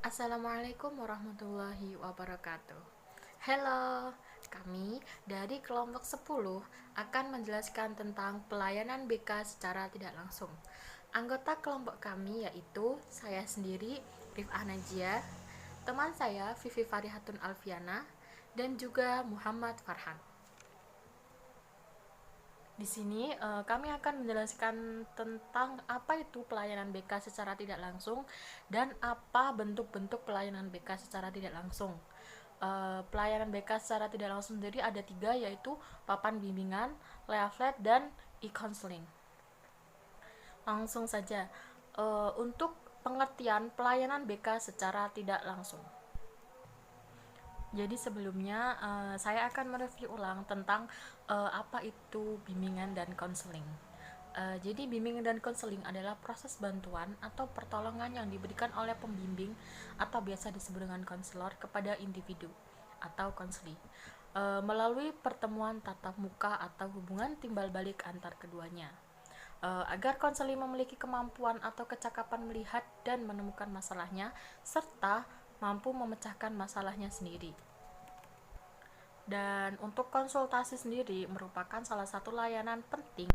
Assalamualaikum warahmatullahi wabarakatuh. Halo, kami dari kelompok 10 akan menjelaskan tentang pelayanan BK secara tidak langsung. Anggota kelompok kami yaitu saya sendiri, Rifah Najia, teman saya Vivi Farihatun Alfiana, dan juga Muhammad Farhan. Di sini kami akan menjelaskan tentang apa itu pelayanan BK secara tidak langsung dan apa bentuk-bentuk pelayanan BK secara tidak langsung. Pelayanan BK secara tidak langsung sendiri ada 3, yaitu papan bimbingan, leaflet, dan e-counseling. Langsung saja, untuk pengertian pelayanan BK secara tidak langsung. Jadi sebelumnya saya akan mereview ulang tentang apa itu bimbingan dan konseling. Jadi bimbingan dan konseling adalah proses bantuan atau pertolongan yang diberikan oleh pembimbing atau biasa disebut dengan konselor kepada individu atau konseli melalui pertemuan tatap muka atau hubungan timbal balik antar keduanya. Agar konseli memiliki kemampuan atau kecakapan melihat dan menemukan masalahnya serta mampu memecahkan masalahnya sendiri. Dan untuk konsultasi sendiri merupakan salah satu layanan penting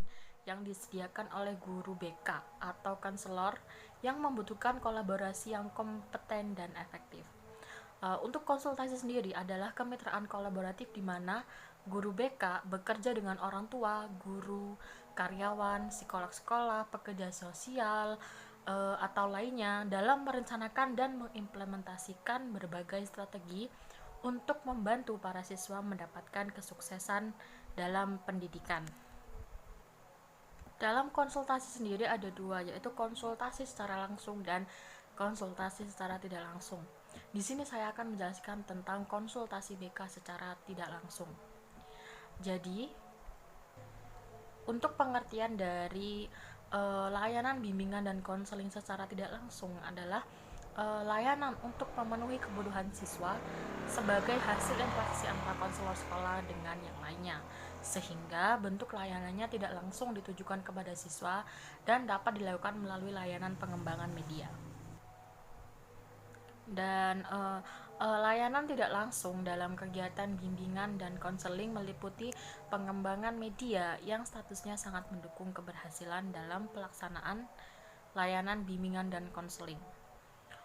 yang disediakan oleh guru BK atau konselor yang membutuhkan kolaborasi yang kompeten dan efektif. Untuk konsultasi sendiri adalah kemitraan kolaboratif di mana guru BK bekerja dengan orang tua, guru, karyawan, psikolog sekolah, pekerja sosial, atau lainnya dalam merencanakan dan mengimplementasikan berbagai strategi untuk membantu para siswa mendapatkan kesuksesan dalam pendidikan. Dalam konsultasi sendiri ada 2, yaitu konsultasi secara langsung dan konsultasi secara tidak langsung. Di sini saya akan menjelaskan tentang konsultasi BK secara tidak langsung. Jadi, untuk pengertian dari layanan bimbingan dan konseling secara tidak langsung adalah layanan untuk memenuhi kebutuhan siswa sebagai hasil interaksi antara konselor sekolah dengan yang lainnya, sehingga bentuk layanannya tidak langsung ditujukan kepada siswa dan dapat dilakukan melalui layanan pengembangan media. Dan layanan tidak langsung dalam kegiatan bimbingan dan konseling meliputi pengembangan media yang statusnya sangat mendukung keberhasilan dalam pelaksanaan layanan bimbingan dan konseling.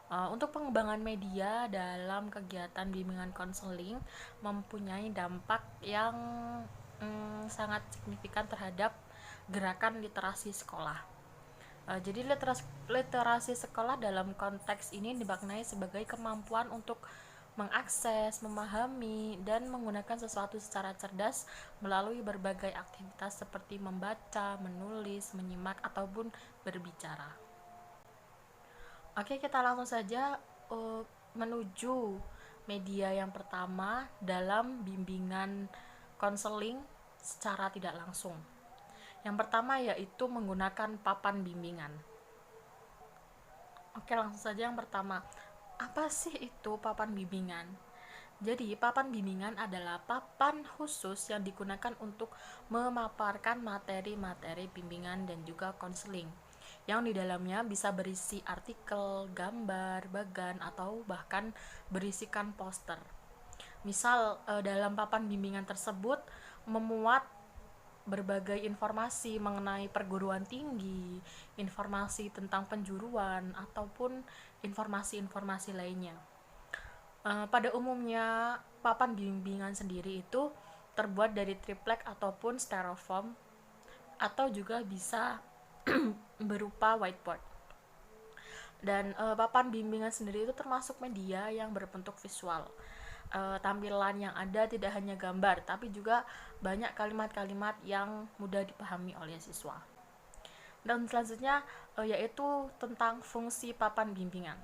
Untuk pengembangan media dalam kegiatan bimbingan konseling mempunyai dampak yang sangat signifikan terhadap gerakan literasi sekolah. Jadi literasi sekolah dalam konteks ini dimaknai sebagai kemampuan untuk mengakses, memahami, dan menggunakan sesuatu secara cerdas melalui berbagai aktivitas seperti membaca, menulis, menyimak, ataupun berbicara. Oke, kita langsung saja menuju media yang pertama dalam bimbingan konseling secara tidak langsung. Yang pertama yaitu menggunakan papan bimbingan. Oke, langsung saja yang pertama. Apa sih itu papan bimbingan? Jadi, papan bimbingan adalah papan khusus yang digunakan untuk memaparkan materi-materi bimbingan dan juga konseling, yang di dalamnya bisa berisi artikel, gambar, bagan, atau bahkan berisikan poster. Misal, dalam papan bimbingan tersebut memuat berbagai informasi mengenai perguruan tinggi, informasi tentang penjuruan, ataupun informasi-informasi lainnya. Pada umumnya, papan bimbingan sendiri itu terbuat dari triplek ataupun styrofoam, atau juga bisa berupa whiteboard. Dan papan bimbingan sendiri itu termasuk media yang berbentuk visual. Tampilan yang ada tidak hanya gambar, tapi juga banyak kalimat-kalimat yang mudah dipahami oleh siswa. Dan selanjutnya yaitu tentang fungsi papan bimbingan.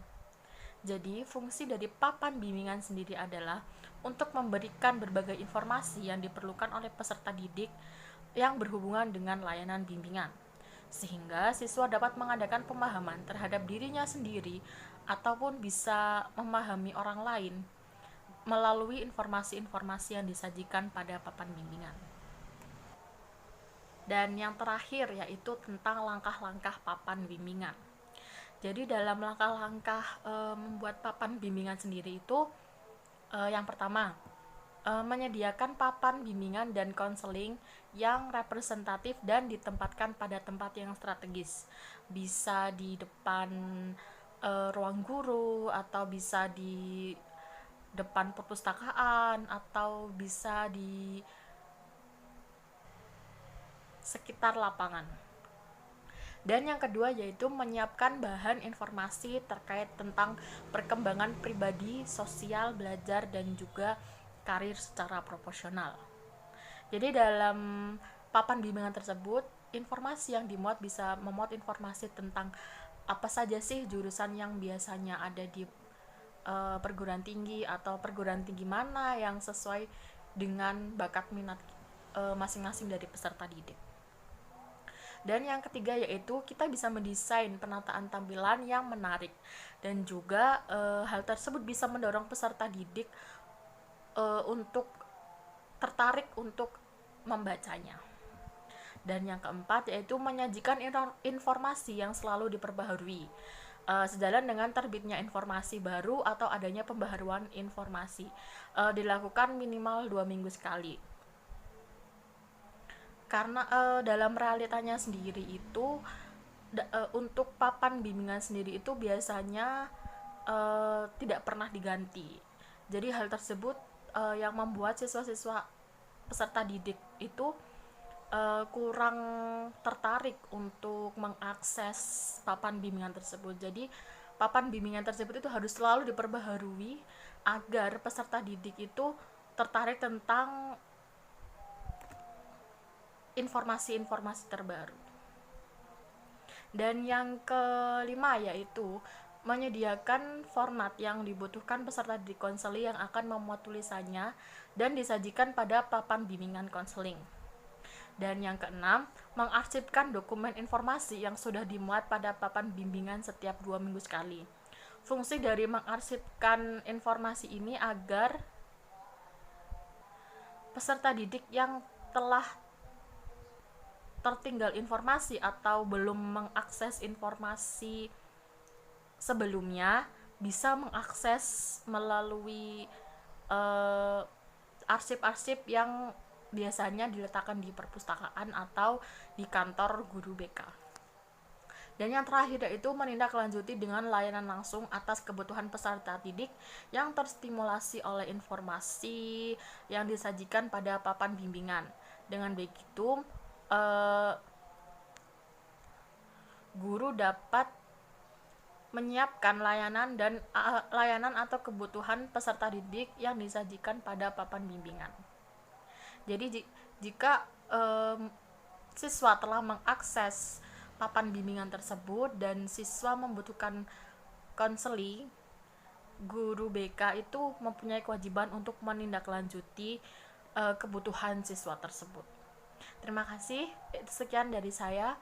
Jadi, fungsi dari papan bimbingan sendiri adalah untuk memberikan berbagai informasi yang diperlukan oleh peserta didik yang berhubungan dengan layanan bimbingan, sehingga siswa dapat mengadakan pemahaman terhadap dirinya sendiri ataupun bisa memahami orang lain melalui informasi-informasi yang disajikan pada papan bimbingan. Dan yang terakhir yaitu tentang langkah-langkah papan bimbingan. Jadi dalam langkah-langkah membuat papan bimbingan sendiri itu, yang pertama, menyediakan papan bimbingan dan konseling yang representatif dan ditempatkan pada tempat yang strategis. Bisa di depan ruang guru, atau bisa di depan perpustakaan, atau bisa di sekitar lapangan. Dan yang kedua yaitu menyiapkan bahan informasi terkait tentang perkembangan pribadi, sosial, belajar, dan juga karir secara proporsional. Jadi dalam papan bimbingan tersebut, informasi yang dimuat bisa memuat informasi tentang apa saja sih jurusan yang biasanya ada di perguruan tinggi, atau perguruan tinggi mana yang sesuai dengan bakat minat masing-masing dari peserta didik. Dan yang ketiga yaitu kita bisa mendesain penataan tampilan yang menarik, dan juga hal tersebut bisa mendorong peserta didik untuk tertarik untuk membacanya. Dan yang keempat yaitu menyajikan informasi yang selalu diperbaharui, sejalan dengan terbitnya informasi baru atau adanya pembaharuan informasi, dilakukan minimal 2 minggu sekali. Karena dalam realitanya sendiri itu untuk papan bimbingan sendiri itu biasanya tidak pernah diganti. Jadi hal tersebut yang membuat siswa-siswa peserta didik itu kurang tertarik untuk mengakses papan bimbingan tersebut. Jadi papan bimbingan tersebut itu harus selalu diperbaharui agar peserta didik itu tertarik tentang informasi-informasi terbaru. Dan yang kelima yaitu menyediakan format yang dibutuhkan peserta didik konseling yang akan memuat tulisannya dan disajikan pada papan bimbingan konseling. Dan yang keenam, mengarsipkan dokumen informasi yang sudah dimuat pada papan bimbingan setiap 2 minggu sekali. Fungsi dari mengarsipkan informasi ini agar peserta didik yang telah tertinggal informasi atau belum mengakses informasi sebelumnya bisa mengakses melalui arsip-arsip yang biasanya diletakkan di perpustakaan atau di kantor guru BK. Dan yang terakhir yaitu menindaklanjuti dengan layanan langsung atas kebutuhan peserta didik yang terstimulasi oleh informasi yang disajikan pada papan bimbingan. Dengan begitu, guru dapat menyiapkan layanan atau kebutuhan peserta didik yang disajikan pada papan bimbingan. Jadi jika siswa telah mengakses papan bimbingan tersebut dan siswa membutuhkan konseling, guru BK itu mempunyai kewajiban untuk menindaklanjuti kebutuhan siswa tersebut. Terima kasih. Sekian dari saya.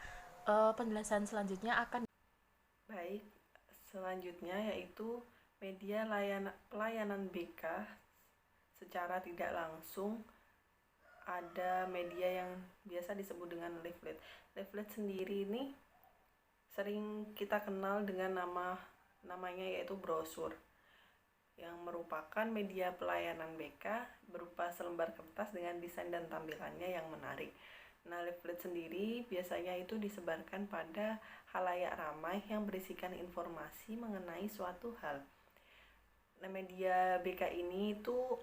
Penjelasan selanjutnya akan baik. Selanjutnya yaitu media pelayanan BK secara tidak langsung. Ada media yang biasa disebut dengan leaflet. Leaflet sendiri ini sering kita kenal dengan namanya yaitu brosur, yang merupakan media pelayanan BK berupa selembar kertas dengan desain dan tampilannya yang menarik. Nah, leaflet sendiri biasanya itu disebarkan pada khalayak ramai yang berisikan informasi mengenai suatu hal. Nah, media BK ini itu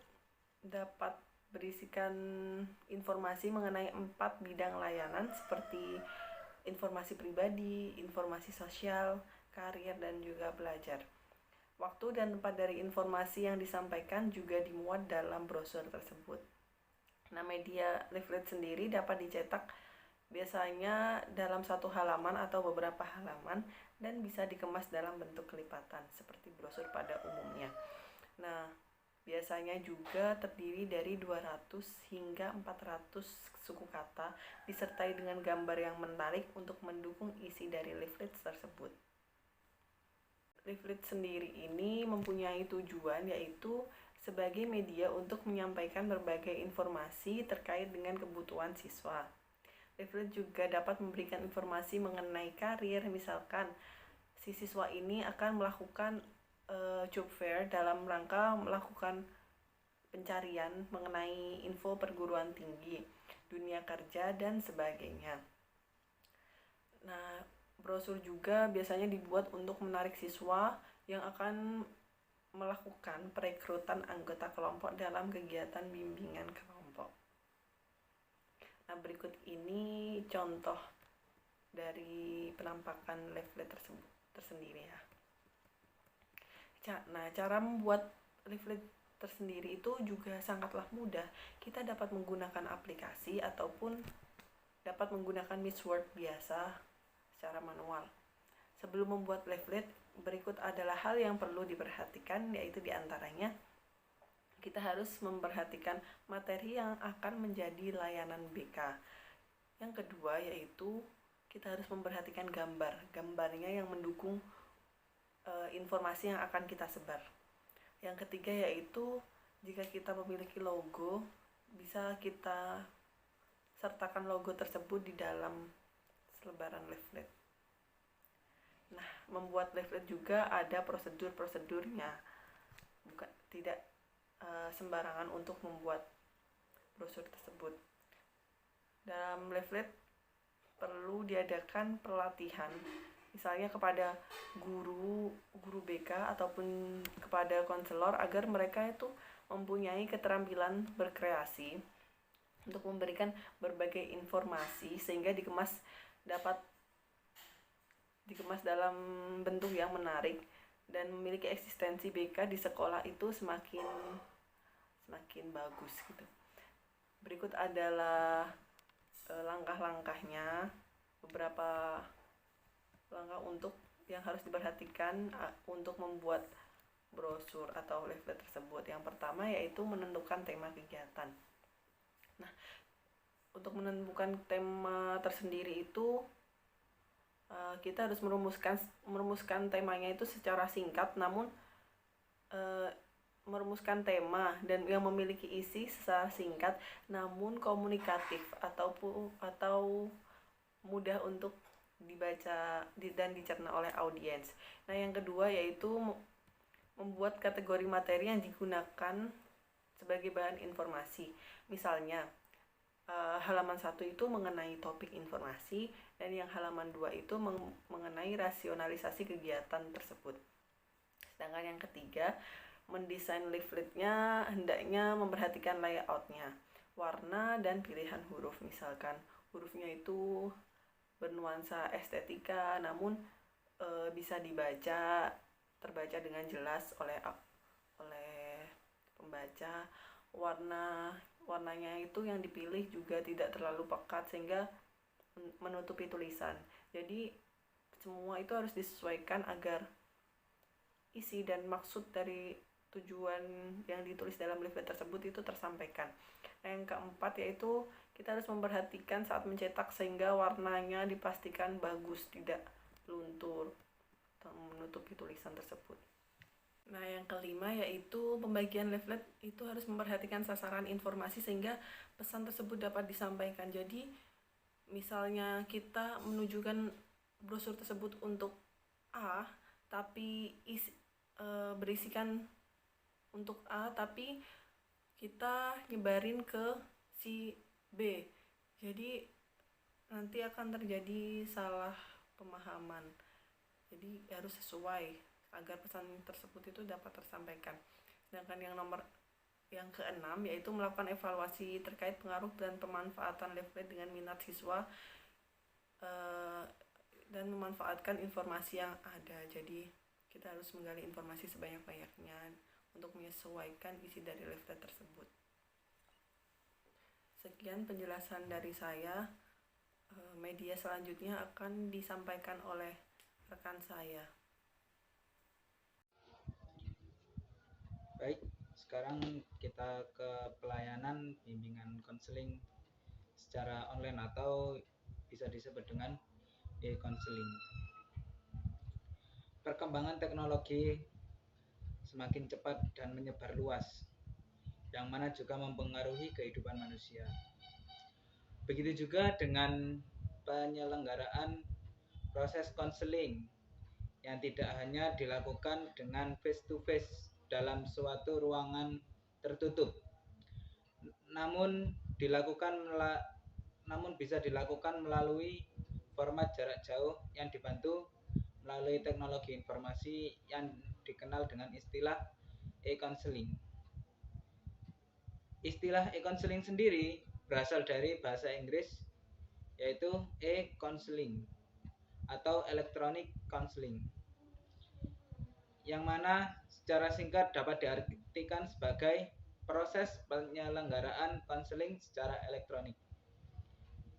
dapat berisikan informasi mengenai 4 bidang layanan seperti informasi pribadi, informasi sosial, karir, dan juga belajar. Waktu dan tempat dari informasi yang disampaikan juga dimuat dalam brosur tersebut. Nah, media leaflet sendiri dapat dicetak biasanya dalam satu halaman atau beberapa halaman dan bisa dikemas dalam bentuk kelipatan seperti brosur pada umumnya. Nah, biasanya juga terdiri dari 200 hingga 400 suku kata disertai dengan gambar yang menarik untuk mendukung isi dari leaflet tersebut. Leaflet sendiri ini mempunyai tujuan yaitu sebagai media untuk menyampaikan berbagai informasi terkait dengan kebutuhan siswa. Leaflet juga dapat memberikan informasi mengenai karir, misalkan si siswa ini akan melakukan job fair dalam rangka melakukan pencarian mengenai info perguruan tinggi, dunia kerja, dan sebagainya. Nah, brosur juga biasanya dibuat untuk menarik siswa yang akan melakukan perekrutan anggota kelompok dalam kegiatan bimbingan kelompok. Nah, berikut ini contoh dari penampakan leaflet tersendiri ya. Nah, cara membuat leaflet tersendiri itu juga sangatlah mudah. Kita dapat menggunakan aplikasi ataupun dapat menggunakan Miss Word biasa secara manual. Sebelum membuat leaflet, berikut adalah hal yang perlu diperhatikan, yaitu diantaranya kita harus memperhatikan materi yang akan menjadi layanan BK. Yang kedua yaitu kita harus memperhatikan gambarnya yang mendukung informasi yang akan kita sebar. Yang ketiga yaitu jika kita memiliki logo, bisa kita sertakan logo tersebut di dalam selebaran leaflet. Nah, membuat leaflet juga ada prosedur-prosedurnya. Bukan tidak sembarangan untuk membuat brosur tersebut. Dalam leaflet perlu diadakan pelatihan, misalnya kepada guru BK ataupun kepada konselor agar mereka itu mempunyai keterampilan berkreasi untuk memberikan berbagai informasi sehingga dapat dikemas dalam bentuk yang menarik dan memiliki eksistensi BK di sekolah itu semakin bagus gitu. Berikut adalah langkah-langkahnya, beberapa langkah untuk yang harus diperhatikan untuk membuat brosur atau leaflet tersebut. Yang pertama yaitu menentukan tema kegiatan. Nah, untuk menentukan tema tersendiri itu kita harus merumuskan temanya itu secara singkat, namun merumuskan tema dan yang memiliki isi secara singkat namun komunikatif atau mudah untuk dibaca dan dicerna oleh audiens. Nah, yang kedua yaitu membuat kategori materi yang digunakan sebagai bahan informasi. Misalnya halaman 1 itu mengenai topik informasi dan yang halaman 2 itu mengenai rasionalisasi kegiatan tersebut. Sedangkan yang ketiga, mendesain leafletnya hendaknya memperhatikan layoutnya, warna dan pilihan huruf. Misalkan hurufnya itu bernuansa estetika namun bisa terbaca dengan jelas oleh pembaca. Warnanya itu yang dipilih juga tidak terlalu pekat sehingga menutupi tulisan. Jadi semua itu harus disesuaikan agar isi dan maksud dari tujuan yang ditulis dalam leaflet tersebut itu tersampaikan. Nah, yang keempat yaitu kita harus memperhatikan saat mencetak sehingga warnanya dipastikan bagus, tidak luntur atau menutupi tulisan tersebut. Nah, yang kelima yaitu pembagian leaflet itu harus memperhatikan sasaran informasi sehingga pesan tersebut dapat disampaikan. Jadi misalnya kita menunjukkan brosur tersebut untuk A tapi berisikan untuk A tapi kita nyebarin ke si B, jadi nanti akan terjadi salah pemahaman. Jadi harus sesuai agar pesan tersebut itu dapat tersampaikan. Sedangkan yang keenam yaitu melakukan evaluasi terkait pengaruh dan pemanfaatan leaflet dengan minat siswa dan memanfaatkan informasi yang ada. Jadi kita harus menggali informasi sebanyak-banyaknya untuk menyesuaikan isi dari leaflet tersebut. Sekian penjelasan dari saya. Media selanjutnya akan disampaikan oleh rekan saya. Baik, sekarang kita ke pelayanan bimbingan konseling secara online atau bisa disebut dengan e-konseling. Perkembangan teknologi semakin cepat dan menyebar luas, yang mana juga mempengaruhi kehidupan manusia. Begitu juga dengan penyelenggaraan proses konseling yang tidak hanya dilakukan dengan face to face dalam suatu ruangan tertutup, namun bisa dilakukan melalui format jarak jauh yang dibantu melalui teknologi informasi yang dikenal dengan istilah e-counseling. Istilah e-counseling sendiri berasal dari bahasa Inggris, yaitu e-counseling atau electronic counseling, yang mana secara singkat dapat diartikan sebagai proses penyelenggaraan konseling secara elektronik.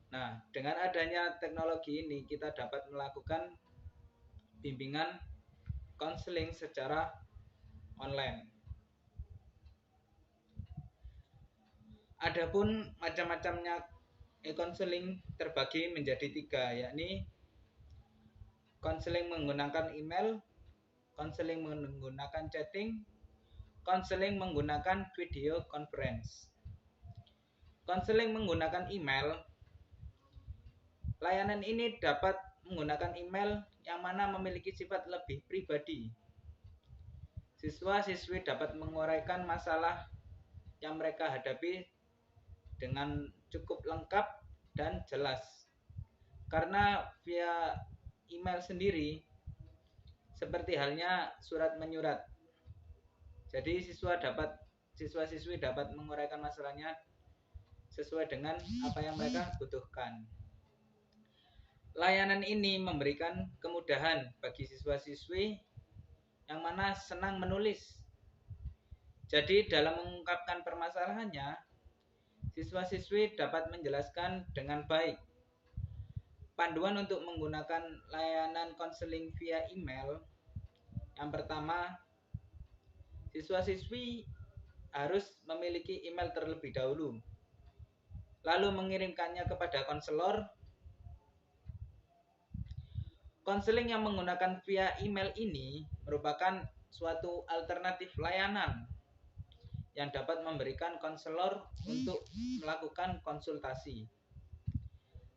Nah, dengan adanya teknologi ini kita dapat melakukan bimbingan konseling secara online. Adapun macam-macamnya e-counseling terbagi menjadi 3, yakni konseling menggunakan email, konseling menggunakan chatting, konseling menggunakan video conference. Konseling menggunakan email, layanan ini dapat menggunakan email yang mana memiliki sifat lebih pribadi. Siswa-siswi dapat menguraikan masalah yang mereka hadapi dengan cukup lengkap dan jelas. Karena via email sendiri seperti halnya surat menyurat. Jadi siswa-siswi dapat menguraikan masalahnya sesuai dengan apa yang mereka butuhkan. Layanan ini memberikan kemudahan bagi siswa-siswi yang mana senang menulis. Jadi dalam mengungkapkan permasalahannya, siswa-siswi dapat menjelaskan dengan baik. Panduan untuk menggunakan layanan konseling via email. Yang pertama, siswa-siswi harus memiliki email terlebih dahulu, lalu mengirimkannya kepada konselor. Konseling yang menggunakan via email ini merupakan suatu alternatif layanan yang dapat memberikan konselor untuk melakukan konsultasi.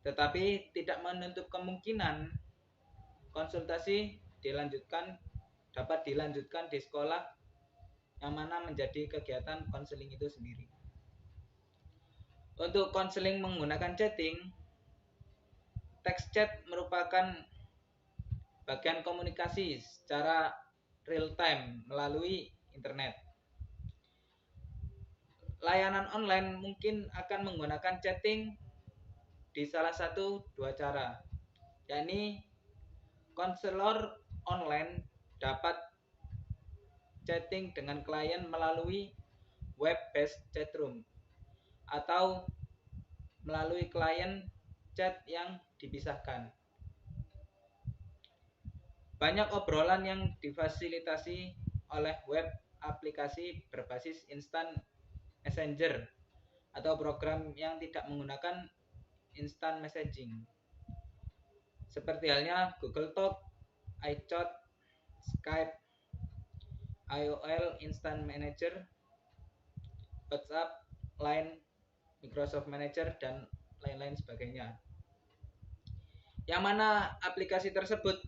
Tetapi tidak menutup kemungkinan konsultasi dapat dilanjutkan di sekolah yang mana menjadi kegiatan konseling itu sendiri. Untuk konseling menggunakan chatting, text chat merupakan bagian komunikasi secara real time melalui internet. Layanan online mungkin akan menggunakan chatting di salah satu dua cara, yakni konselor online dapat chatting dengan klien melalui web-based chatroom atau melalui klien chat yang dipisahkan. Banyak obrolan yang difasilitasi oleh web aplikasi berbasis instant messenger atau program yang tidak menggunakan instant messaging, seperti halnya Google Talk, iChat, Skype, AOL Instant Manager, WhatsApp, Line, Microsoft Manager, dan lain-lain sebagainya. Yang mana aplikasi tersebut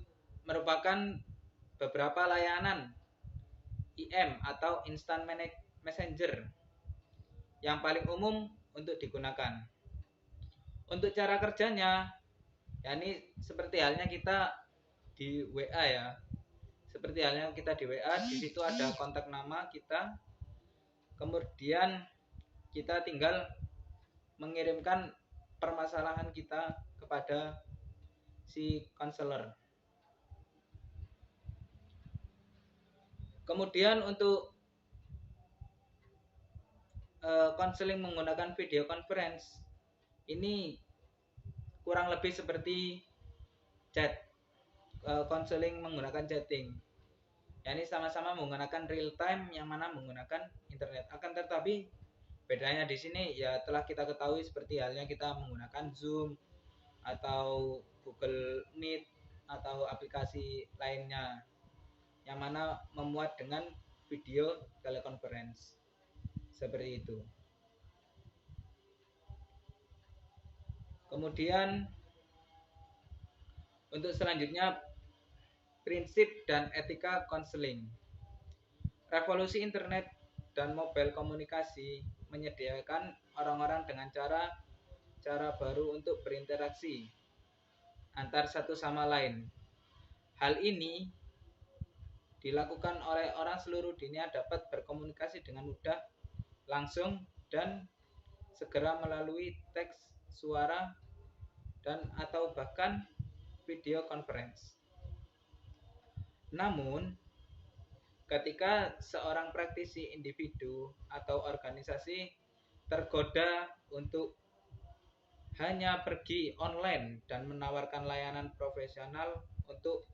merupakan beberapa layanan IM atau Instant Messenger yang paling umum untuk digunakan. Untuk cara kerjanya, yakni seperti halnya kita di WA ya. Seperti halnya kita di WA, di situ ada kontak nama kita. Kemudian kita tinggal mengirimkan permasalahan kita kepada si konselor. Kemudian untuk konseling menggunakan video conference ini kurang lebih seperti chat, konseling menggunakan chatting. Yakni sama-sama menggunakan real time yang mana menggunakan internet. Akan tetapi bedanya di sini ya telah kita ketahui seperti halnya kita menggunakan Zoom atau Google Meet atau aplikasi lainnya yang mana memuat dengan video teleconference. Seperti itu. Kemudian untuk selanjutnya Prinsip dan etika konseling. Revolusi internet dan mobile komunikasi menyediakan orang-orang dengan cara baru untuk berinteraksi antar satu sama lain. Hal ini dilakukan oleh orang seluruh dunia dapat berkomunikasi dengan mudah, langsung, dan segera melalui teks, suara, dan atau bahkan video conference. Namun, ketika seorang praktisi individu atau organisasi tergoda untuk hanya pergi online dan menawarkan layanan profesional untuk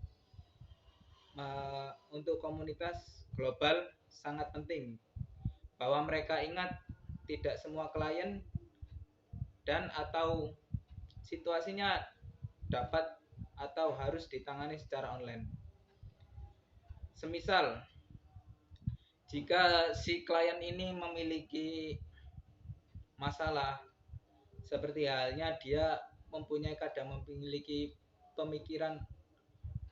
komunitas global, sangat penting bahwa mereka ingat tidak semua klien dan atau situasinya dapat atau harus ditangani secara online. Semisal, jika si klien ini memiliki masalah, seperti halnya dia memiliki pemikiran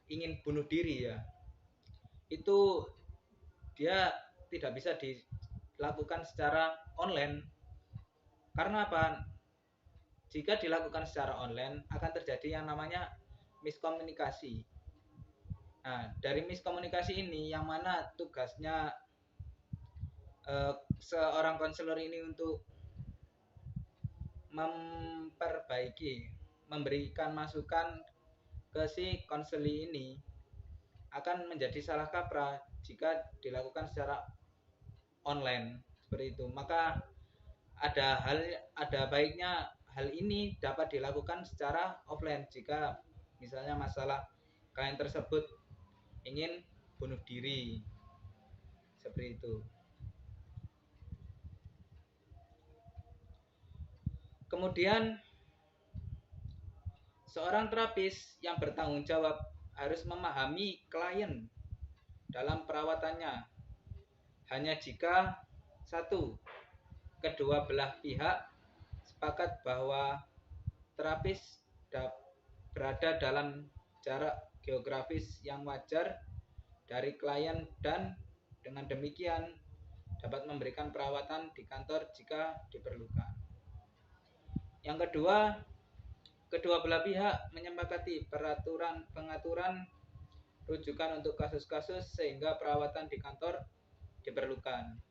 ingin bunuh diri ya, itu dia tidak bisa dilakukan secara online. Karena apa? Jika dilakukan secara online akan terjadi yang namanya miskomunikasi. Nah, dari miskomunikasi ini yang mana tugasnya seorang konselor ini untuk memperbaiki, memberikan masukan ke si konseli ini akan menjadi salah kaprah jika dilakukan secara online seperti itu. Maka ada baiknya hal ini dapat dilakukan secara offline jika misalnya masalah klien tersebut ingin bunuh diri seperti itu. Kemudian seorang terapis yang bertanggung jawab harus memahami klien dalam perawatannya hanya jika satu, kedua belah pihak sepakat bahwa terapis berada dalam jarak geografis yang wajar dari klien dan dengan demikian dapat memberikan perawatan di kantor jika diperlukan. Yang kedua, kedua belah pihak menyepakati pengaturan rujukan untuk kasus-kasus sehingga perawatan di kantor diperlukan.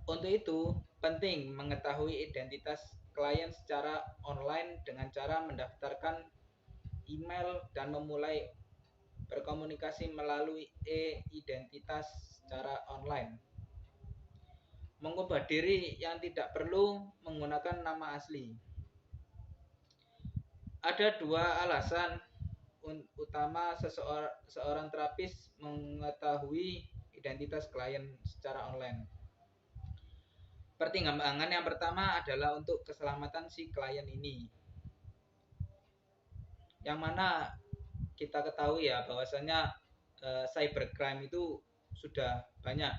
Untuk itu, penting mengetahui identitas klien secara online dengan cara mendaftarkan email dan memulai berkomunikasi melalui e-identitas secara online. Mengubah diri yang tidak perlu menggunakan nama asli. Ada dua alasan utama seorang terapis mengetahui identitas klien secara online. Pertimbangan yang pertama adalah untuk keselamatan si klien ini. Yang mana kita ketahui ya bahwasanya cybercrime itu sudah banyak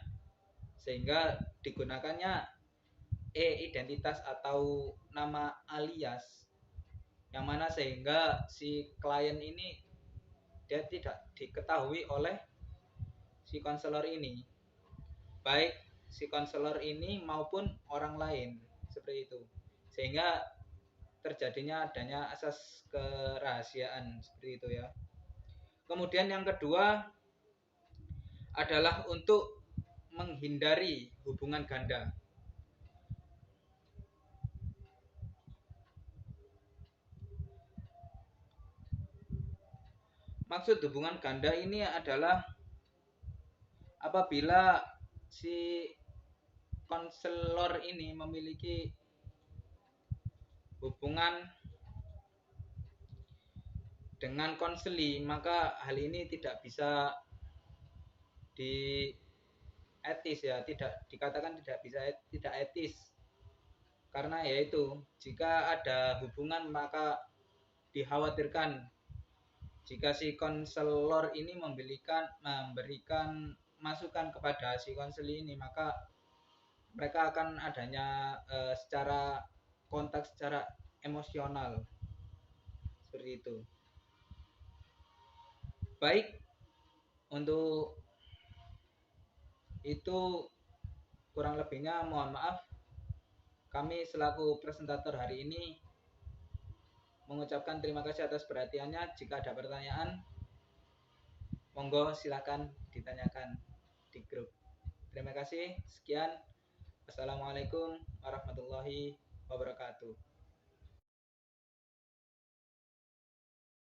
sehingga digunakannya e-identitas atau nama alias yang mana sehingga si klien ini dia tidak diketahui oleh si konselor ini, baik si konselor ini maupun orang lain seperti itu, sehingga terjadinya adanya asas kerahasiaan seperti itu ya. Kemudian yang kedua adalah untuk menghindari hubungan ganda. Maksud hubungan ganda ini adalah apabila si konselor ini memiliki hubungan dengan konseli, maka hal ini tidak bisa etis ya, tidak dikatakan tidak etis. Karena yaitu jika ada hubungan maka dikhawatirkan jika si konselor ini memberikan masukan kepada si konseli ini, maka mereka akan adanya secara kontak secara emosional seperti itu. Baik, untuk itu kurang lebihnya mohon maaf. Kami selaku presentator hari ini mengucapkan terima kasih atas perhatiannya. Jika ada pertanyaan, monggo silakan ditanyakan di grup. Terima kasih. Sekian. Assalamualaikum warahmatullahi wabarakatuh.